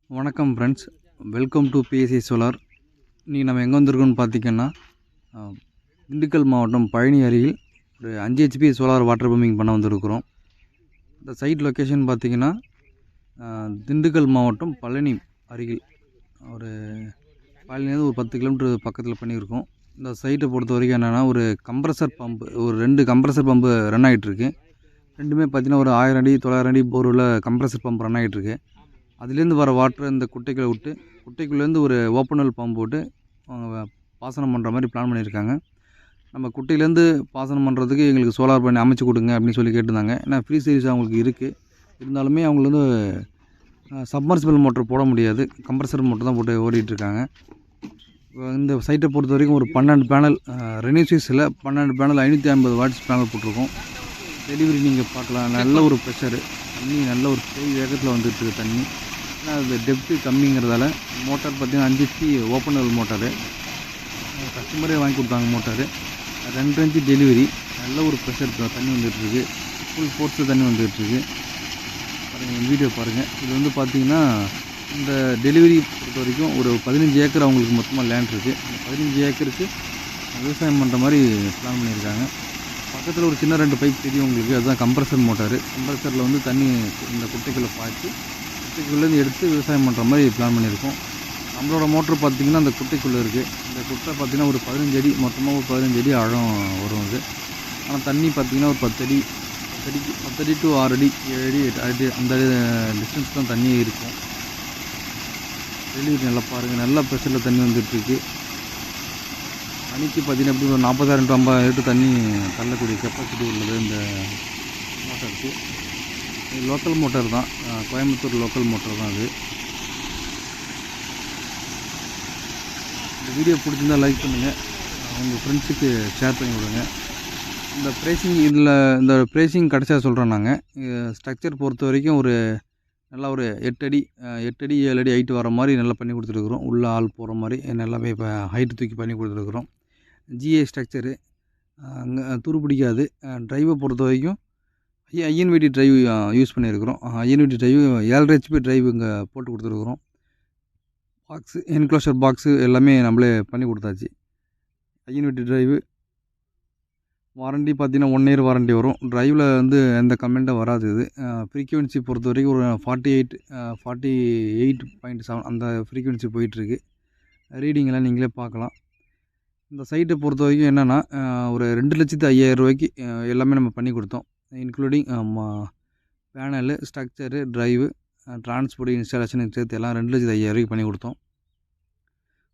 வணக்கம் friends, welcome to BSc solar. இன்றைக்கி நம்ம எங்கே வந்திருக்கோம்னு பார்த்திங்கன்னா, திண்டுக்கல் மாவட்டம் பழனி அருகில் ஒரு 5 ஹெச்பி சோலார் வாட்டர் பம்பிங் பண்ண வந்திருக்கிறோம். இந்த சைட் லொக்கேஷன் பார்த்திங்கன்னா, திண்டுக்கல் மாவட்டம் பழனி அருகில் ஒரு பழனிலேருந்து ஒரு 10 கிலோமீட்டர் பக்கத்தில் பண்ணியிருக்கோம். இந்த சைட்டை பொறுத்த வரைக்கும் என்னென்னா, ஒரு கம்ப்ரஸர் பம்பு, ஒரு 2 கம்ப்ரஸர் பம்பு ரன் ஆகிட்டுருக்கு. ரெண்டுமே பார்த்திங்கன்னா ஒரு 1000 அடி 900 அடி போர் உள்ள கம்ப்ரஸர் பம்ப் ரன் ஆகிட்டுருக்கு. அதுலேருந்து வர வாட்டரை இந்த குட்டைக்குள்ளே விட்டு, குட்டைக்குள்ளேருந்து ஒரு ஓப்பனல் பம்ப் போட்டு அவங்க பாசனம் பண்ணுற மாதிரி பிளான் பண்ணியிருக்காங்க. நம்ம குட்டையிலேருந்து பாசனம் பண்ணுறதுக்கு எங்களுக்கு சோலார் பண்ணி அமைச்சு கொடுங்க அப்படின்னு சொல்லி கேட்டிருந்தாங்க. ஏன்னா ஃப்ரீ சர்வீஸ் அவங்களுக்கு இருக்குது. இருந்தாலுமே அவங்களுக்கு வந்து சப்மர்சிபிள் மோட்டர் போட முடியாது, கம்ப்ரஸர் மோட்டர் தான் போட்டு ஓடிட்டுருக்காங்க. இந்த சைட்டை பொறுத்த வரைக்கும் ஒரு 12 பேனல் ரெனியூசிஸில் 12 பேனல் 550 வாட்ஸ் பேனல் போட்டிருக்கோம். டெலிவரி நீங்கள் பார்க்கலாம். நல்ல ஒரு ப்ரெஷரு, தண்ணி நல்ல ஒரு பெரிய வேகத்தில் வந்துட்டுருக்கு தண்ணி. ஏன்னா அது டெப்த்து கம்மிங்கிறதால மோட்டார் பார்த்திங்கன்னா 5 HP ஓப்பனல் மோட்டாரு, கஸ்டமரே வாங்கி கொடுத்தாங்க மோட்டாரு. 2 இன்ச்சு டெலிவரி, நல்ல ஒரு ப்ரெஷர் தண்ணி வந்துட்டுருக்கு, ஃபுல் ஃபோர்ஸில் தண்ணி வந்துட்டுருக்கு. பாருங்கள், வீடியோ பாருங்கள். இது வந்து பார்த்திங்கன்னா இந்த டெலிவரி பொறுத்த வரைக்கும் ஒரு 15 ஏக்கர் அவங்களுக்கு மொத்தமாக லேண்ட் இருக்குது. அந்த 15 ஏக்கருக்கு விவசாயம் பண்ணுற மாதிரி பிளான் பண்ணியிருக்காங்க. பக்கத்தில் ஒரு சின்ன 2 பைப் தெரியும் உங்களுக்கு, அதுதான் கம்ப்ரஸர் மோட்டாரு. கம்ப்ரஸரில் வந்து தண்ணி இந்த குட்டைக்குள்ளே பாய்ச்சி குட்டைக்குள்ளேருந்து எடுத்து விவசாயம் பண்ணுற மாதிரி பிளான் பண்ணியிருக்கோம். நம்மளோட மோட்ரு பார்த்திங்கன்னா அந்த குட்டைக்குள்ளே இருக்குது. இந்த குட்டை பார்த்திங்கன்னா ஒரு 15 அடி, மொத்தமாக ஒரு 15 அடி ஆழம் வரும் அது. ஆனால் தண்ணி பார்த்திங்கன்னா ஒரு 10 அடி டு 6 அடி 7 அடி 8 அடி அந்த டிஸ்டன்ஸ் தான் தண்ணியே இருக்கும். டெலிவரி நல்லா பாருங்கள், நல்ல ப்ரெஷரில் தண்ணி வந்துட்டுருக்கு. மணிக்கு பார்த்திங்கன்னா எப்படி ஒரு 40,000 to 50,000 லிட்டர் தண்ணி தள்ளக்கூடிய கெப்பாசிட்டி உள்ளது இந்த மோட்டருக்கு. இது லோக்கல் மோட்டார் தான், கோயம்புத்தூர் லோக்கல் மோட்டார் தான் அது. இந்த வீடியோ பிடிச்சிருந்தால் லைக் பண்ணுங்கள், உங்கள் ஃப்ரெண்ட்ஸுக்கு ஷேர் பண்ணி விடுங்க. இந்த ப்ரைஸிங் இந்த ப்ரைஸிங் கடைசியாக சொல்கிறோம். நாங்கள் ஸ்ட்ரக்சர் பொறுத்த வரைக்கும் ஒரு நல்லா ஒரு 8 அடி 7 அடி ஹைட்டு வர மாதிரி நல்லா பண்ணி கொடுத்துருக்குறோம். உள்ளே ஆள் போகிற மாதிரி நல்லாவே இப்போ ஹைட்டு தூக்கி பண்ணி கொடுத்துருக்குறோம். ஜிஏ ஸ்ட்ரக்சரு, அங்கே துரு பிடிக்காது. ட்ரைவை பொறுத்த வரைக்கும் ஐஎன்விடி ட்ரைவ் யூஸ் பண்ணியிருக்கிறோம். ஐஎன்விடி ட்ரைவ் 7.5 HP ட்ரைவ் இங்கே போட்டு கொடுத்துருக்குறோம். பாக்ஸு, என்க்ளோஷர் பாக்ஸு எல்லாமே நம்மளே பண்ணி கொடுத்தாச்சு. ஐஎன்விடி ட்ரைவு வாரண்டி பார்த்திங்கன்னா 1 இயர் வாரண்டி வரும். ட்ரைவில் வந்து எந்த கம்ப்ளைண்ட்டும் வராது. இது ஃப்ரீக்வன்சி பொறுத்த வரைக்கும் ஒரு 48.7 அந்த ஃப்ரீக்வன்சி போயிட்டுருக்கு. ரீடிங்கெல்லாம் நீங்களே பார்க்கலாம். இந்த சைட்டை பொறுத்த வரைக்கும் என்னென்னா, ஒரு 2,05,000 ரூபாய்க்கு எல்லாமே நம்ம பண்ணி கொடுத்தோம். Including panel, structure, drive, transport, இன்ஸ்டாலேஷனுக்கு சேர்த்து எல்லாம் 2,05,000 ரூபாய்க்கு பண்ணி கொடுத்தோம்.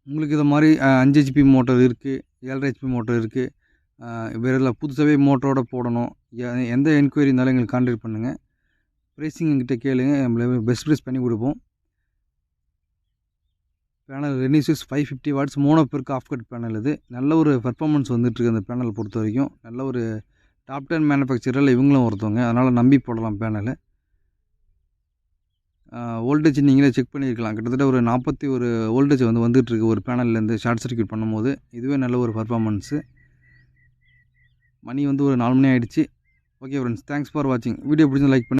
உங்களுக்கு இது மாதிரி 5 HP மோட்டர் இருக்குது, 7.5 HP மோட்டர் இருக்குது, வேறு புதுசாகவே மோட்டரோட போடணும், எந்த என்கொயரி இருந்தாலும் எங்களுக்கு கான்டாக்ட் பண்ணுங்கள். ப்ரைஸிங் எங்கிட்ட கேளுங்க, நம்மள பெஸ்ட் ப்ரைஸ் பண்ணி கொடுப்போம். பேனல் ரெனியூசிஸ் 550 வாட்ஸ் மோனோ பெருக்கு ஆஃப் கட் பேனல். இது நல்ல ஒரு பர்ஃபார்மன்ஸ் வந்துட்டுருக்கு. அந்த பேனல் பொறுத்த வரைக்கும் நல்ல ஒரு டாப் 10 மேனுஃபேக்சரில் இவங்களும் ஒருத்தவங்க, அதனால் நம்பி போடலாம் பேனலு. வோல்டேஜ் நீங்களே செக் பண்ணியிருக்கலாம். கிட்டத்தட்ட ஒரு 41 வோல்டேஜ் வந்துட்டுருக்கு ஒரு பேனல்லேருந்து ஷார்ட் சர்க்யூட் பண்ணும்போது. இதுவே நல்ல ஒரு பர்ஃபார்மன்ஸு. மணி ஒரு 4 மணி ஆகிடுச்சு. ஓகே ஃப்ரெண்ட்ஸ், தேங்க்ஸ் ஃபார் வாட்சிங். வீடியோ பிடிச்சி லைக் பண்ணி